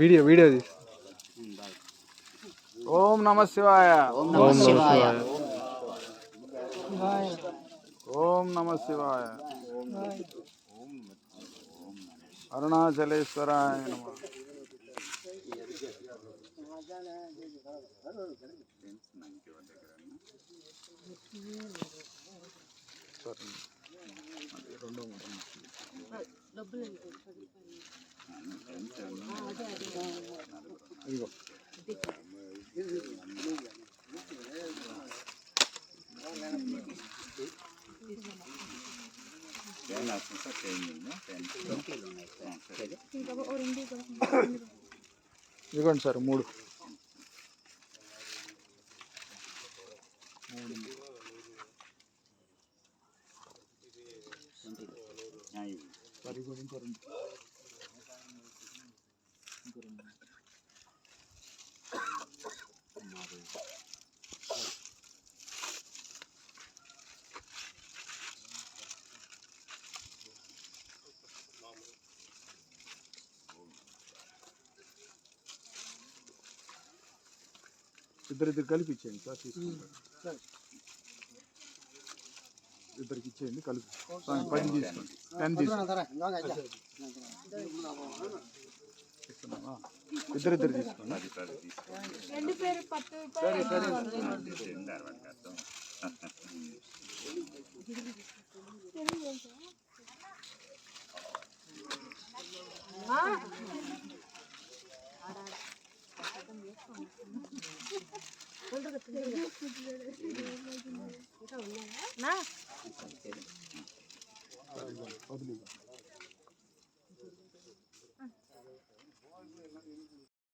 Video తీసి ఓం నమ శివాయ. ఓం నమ శివాయ. ఓం నమ శివాయ. అరుణాచలేశ్వరాయ నమః. ఇదిగోండి సార్ 3. ఇద్దరు కలిపి ఇచ్చేయండి సార్. తీసుకుంటారు ఇద్దరికి ఇచ్చేయండి కలిపి. 10 తీసుకోండి. 10 తీసుకోండి. ఇద్దరు తీసుకోండి. వదిలి